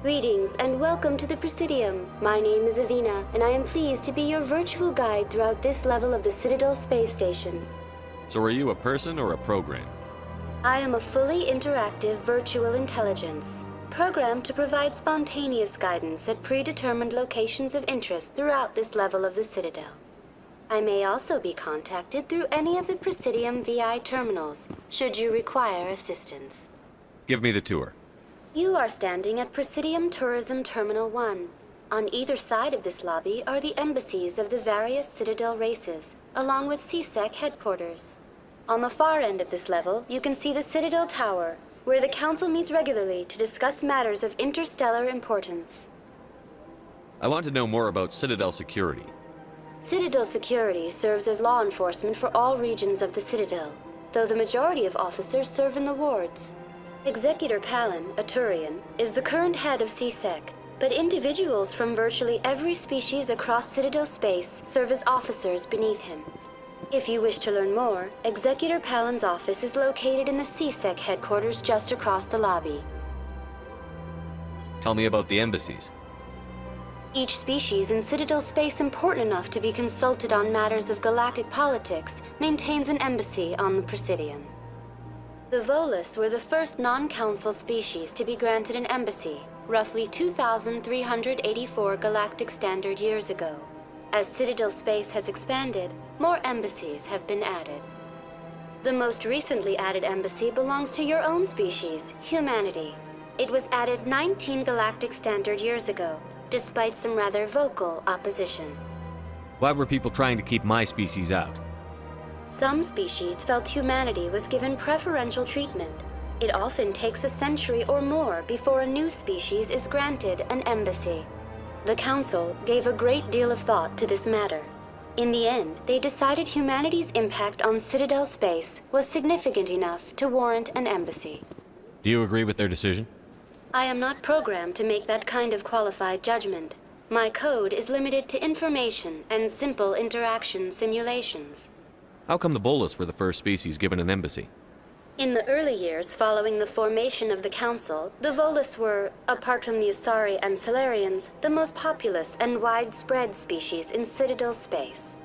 Greetings and welcome to the Presidium. My name is Avina, and I am pleased to be your virtual guide throughout this level of the Citadel space station. So are you a person or a program? I am a fully interactive virtual intelligence, programmed to provide spontaneous guidance at predetermined locations of interest throughout this level of the Citadel. I may also be contacted through any of the Presidium VI terminals, should you require assistance. Give me the tour. You are standing at Presidium Tourism Terminal 1. On either side of this lobby are the embassies of the various Citadel races, along with CSEC headquarters. On the far end of this level, you can see the Citadel Tower, where the Council meets regularly to discuss matters of interstellar importance. I want to know more about Citadel security. Citadel security serves as law enforcement for all regions of the Citadel, though the majority of officers serve in the wards. Executor Palin, a Turian, is the current head of CSEC, but individuals from virtually every species across Citadel space serve as officers beneath him. If you wish to learn more, Executor Palin's office is located in the CSEC headquarters just across the lobby. Tell me about the embassies. Each species in Citadel space important enough to be consulted on matters of galactic politics maintains an embassy on the Presidium. The Volus were the first non-council species to be granted an embassy, roughly 2,384 galactic standard years ago. As Citadel space has expanded, more embassies have been added. The most recently added embassy belongs to your own species, humanity. It was added 19 galactic standard years ago, despite some rather vocal opposition. Why were people trying to keep my species out? Some species felt humanity was given preferential treatment. It often takes a century or more before a new species is granted an embassy. The Council gave a great deal of thought to this matter. In the end, they decided humanity's impact on Citadel space was significant enough to warrant an embassy. Do you agree with their decision? I am not programmed to make that kind of qualified judgment. My code is limited to information and simple interaction simulations. How come the Volus were the first species given an embassy? In the early years following the formation of the Council, the Volus were, apart from the Asari and Solarians, the most populous and widespread species in Citadel space.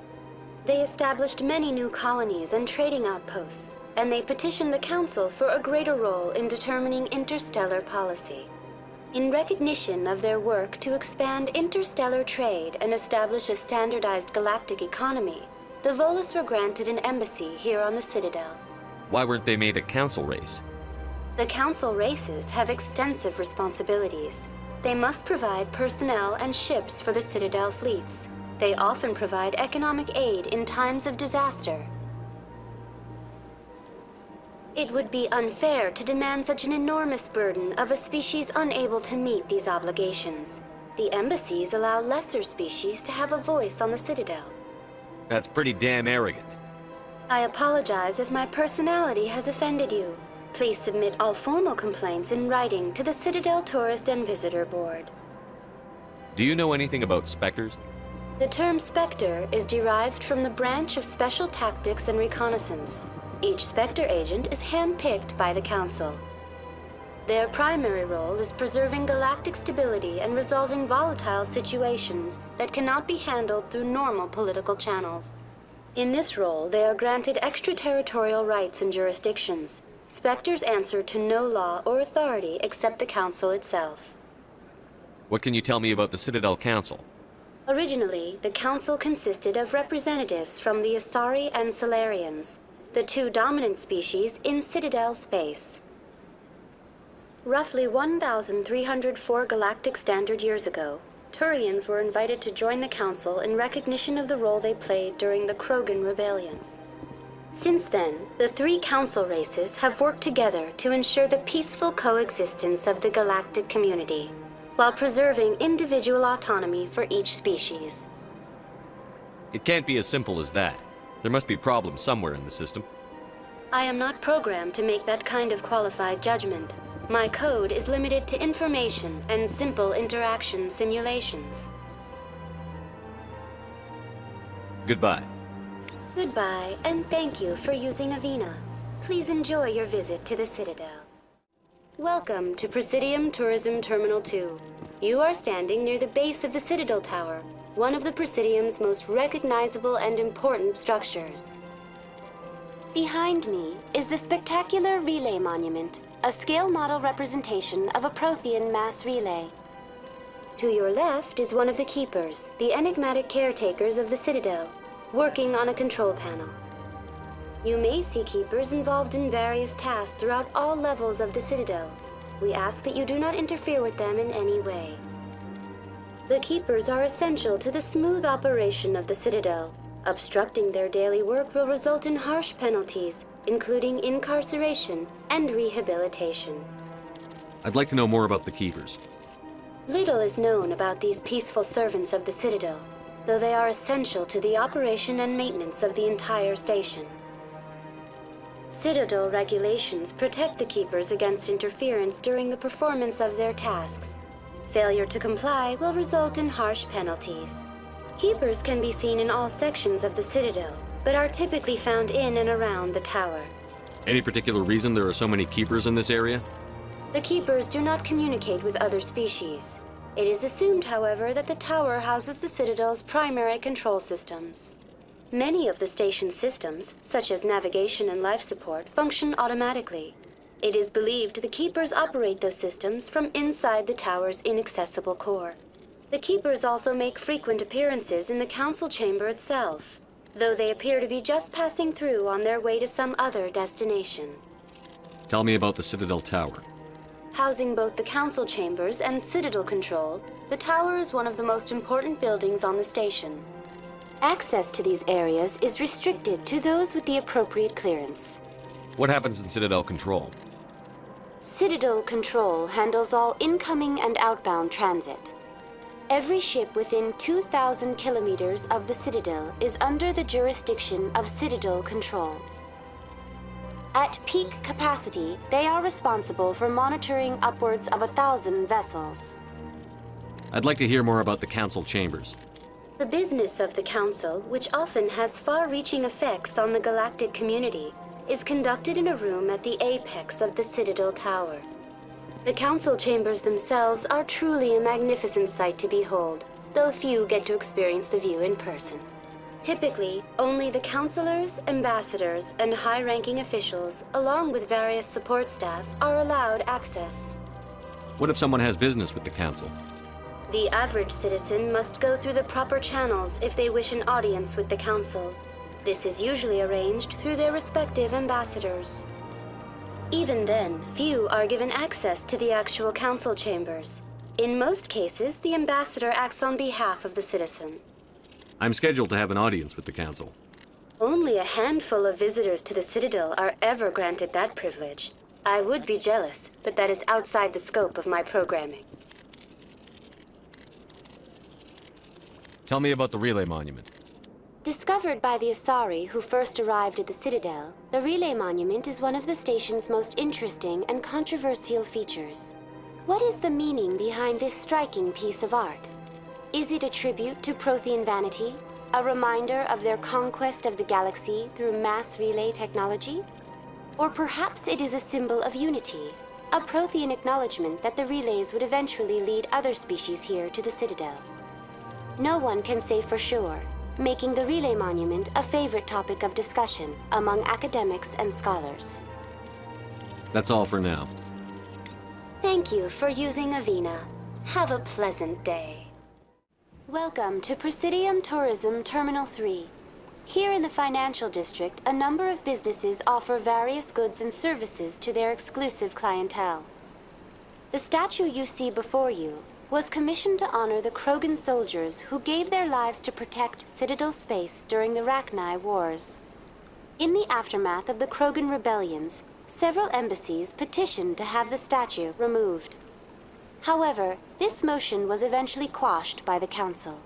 They established many new colonies and trading outposts, and they petitioned the Council for a greater role in determining interstellar policy. In recognition of their work to expand interstellar trade and establish a standardized galactic economy, the Volus were granted an embassy here on the Citadel. Why weren't they made a council race? The Council races have extensive responsibilities. They must provide personnel and ships for the Citadel fleets. They often provide economic aid in times of disaster. It would be unfair to demand such an enormous burden of a species unable to meet these obligations. The embassies allow lesser species to have a voice on the Citadel. That's pretty damn arrogant. I apologize if my personality has offended you. Please submit all formal complaints in writing to the Citadel Tourist and Visitor Board. Do you know anything about specters? The term Spectre is derived from the branch of Special Tactics and Reconnaissance. Each Spectre agent is handpicked by the Council. Their primary role is preserving galactic stability and resolving volatile situations that cannot be handled through normal political channels. In this role, they are granted extraterritorial rights and jurisdictions. Spectres answer to no law or authority except the Council itself. What can you tell me about the Citadel Council? Originally, the Council consisted of representatives from the Asari and Solarians, the two dominant species in Citadel space. Roughly 1,304 galactic standard years ago, Turians were invited to join the Council in recognition of the role they played during the Krogan Rebellion. Since then, the three Council races have worked together to ensure the peaceful coexistence of the galactic community, while preserving individual autonomy for each species. It can't be as simple as that. There must be problems somewhere in the system. I am not programmed to make that kind of qualified judgment. My code is limited to information and simple interaction simulations. Goodbye. Goodbye, and thank you for using Avina. Please enjoy your visit to the Citadel. Welcome to Presidium Tourism Terminal 2. You are standing near the base of the Citadel Tower, one of the Presidium's most recognizable and important structures. Behind me is the spectacular Relay Monument, a scale model representation of a Prothean mass relay. To your left is one of the Keepers, the enigmatic caretakers of the Citadel, working on a control panel. You may see Keepers involved in various tasks throughout all levels of the Citadel. We ask that you do not interfere with them in any way. The Keepers are essential to the smooth operation of the Citadel. Obstructing their daily work will result in harsh penalties, including incarceration and rehabilitation. I'd like to know more about the Keepers. Little is known about these peaceful servants of the Citadel, though they are essential to the operation and maintenance of the entire station. Citadel regulations protect the Keepers against interference during the performance of their tasks. Failure to comply will result in harsh penalties. Keepers can be seen in all sections of the Citadel, but are typically found in and around the tower. Any particular reason there are so many Keepers in this area? The Keepers do not communicate with other species. It is assumed, however, that the tower houses the Citadel's primary control systems. Many of the station's systems, such as navigation and life support, function automatically. It is believed the Keepers operate those systems from inside the tower's inaccessible core. The Keepers also make frequent appearances in the council chamber itself, though they appear to be just passing through on their way to some other destination. Tell me about the Citadel Tower. Housing both the council chambers and Citadel control, the tower is one of the most important buildings on the station. Access to these areas is restricted to those with the appropriate clearance. What happens in Citadel Control? Citadel Control handles all incoming and outbound transit. Every ship within 2,000 kilometers of the Citadel is under the jurisdiction of Citadel Control. At peak capacity, they are responsible for monitoring upwards of 1,000 vessels. I'd like to hear more about the council chambers. The business of the Council, which often has far-reaching effects on the galactic community, is conducted in a room at the apex of the Citadel Tower. The Council chambers themselves are truly a magnificent sight to behold, though few get to experience the view in person. Typically, only the councilors, ambassadors, and high-ranking officials, along with various support staff, are allowed access. What if someone has business with the council? The average citizen must go through the proper channels if they wish an audience with the Council. This is usually arranged through their respective ambassadors. Even then, few are given access to the actual Council chambers. In most cases, the ambassador acts on behalf of the citizen. I'm scheduled to have an audience with the council. Only a handful of visitors to the Citadel are ever granted that privilege. I would be jealous, but that is outside the scope of my programming. Tell me about the Relay Monument. Discovered by the Asari who first arrived at the Citadel, the Relay Monument is one of the station's most interesting and controversial features. What is the meaning behind this striking piece of art? Is it a tribute to Prothean vanity? A reminder of their conquest of the galaxy through mass relay technology? Or perhaps it is a symbol of unity, a Prothean acknowledgement that the relays would eventually lead other species here to the Citadel. No one can say for sure, making the Relay Monument a favorite topic of discussion among academics and scholars. That's all for now. Thank you for using Avina. Have a pleasant day. Welcome to Presidium Tourism Terminal 3. Here in the financial district, a number of businesses offer various goods and services to their exclusive clientele. The statue you see before you was commissioned to honor the Krogan soldiers who gave their lives to protect Citadel space during the Rachni Wars. In the aftermath of the Krogan rebellions, several embassies petitioned to have the statue removed. However, this motion was eventually quashed by the Council.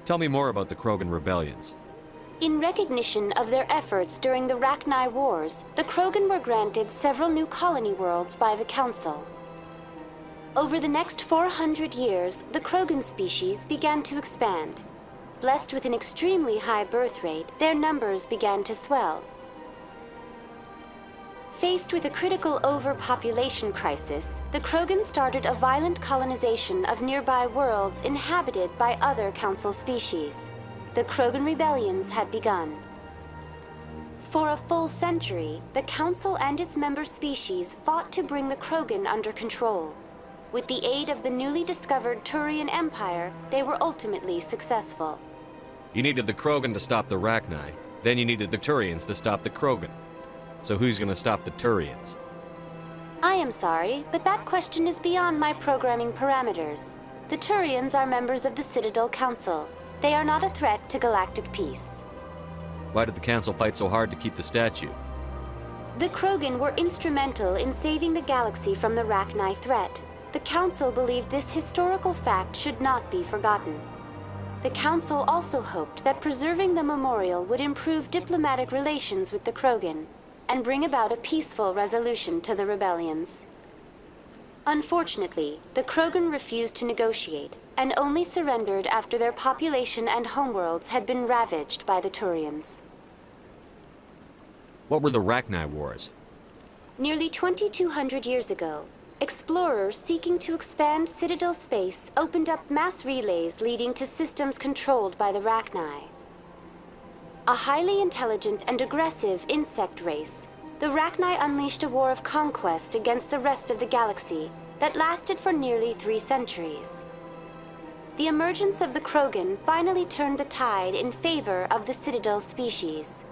Tell me more about the Krogan rebellions. In recognition of their efforts during the Rachni Wars, the Krogan were granted several new colony worlds by the Council. Over the next 400 years, the Krogan species began to expand. Blessed with an extremely high birth rate, their numbers began to swell. Faced with a critical overpopulation crisis, the Krogan started a violent colonization of nearby worlds inhabited by other Council species. The Krogan rebellions had begun. For a full century, the Council and its member species fought to bring the Krogan under control. With the aid of the newly discovered Turian Empire, they were ultimately successful. You needed the Krogan to stop the Rachni, then you needed the Turians to stop the Krogan. So who's gonna stop the Turians? I am sorry, but that question is beyond my programming parameters. The Turians are members of the Citadel Council. They are not a threat to galactic peace. Why did the Council fight so hard to keep the statue? The Krogan were instrumental in saving the galaxy from the Rachni threat. The Council believed this historical fact should not be forgotten. The Council also hoped that preserving the memorial would improve diplomatic relations with the Krogan and bring about a peaceful resolution to the rebellions. Unfortunately, the Krogan refused to negotiate and only surrendered after their population and homeworlds had been ravaged by the Turians. What were the Rachni Wars? Nearly 2,200 years ago, explorers seeking to expand Citadel space opened up mass relays leading to systems controlled by the Rachni. A highly intelligent and aggressive insect race, the Rachni unleashed a war of conquest against the rest of the galaxy that lasted for nearly 3 centuries. The emergence of the Krogan finally turned the tide in favor of the Citadel species.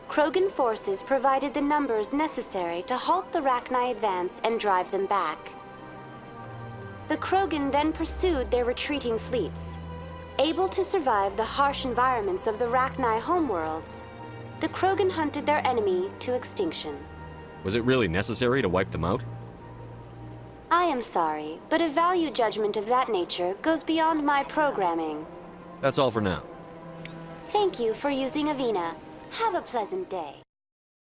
Krogan forces provided the numbers necessary to halt the Rachni advance and drive them back. The Krogan then pursued their retreating fleets. Able to survive the harsh environments of the Rachni homeworlds, the Krogan hunted their enemy to extinction. Was it really necessary to wipe them out? I am sorry, but a value judgment of that nature goes beyond my programming. That's all for now. Thank you for using Avina. Have a pleasant day.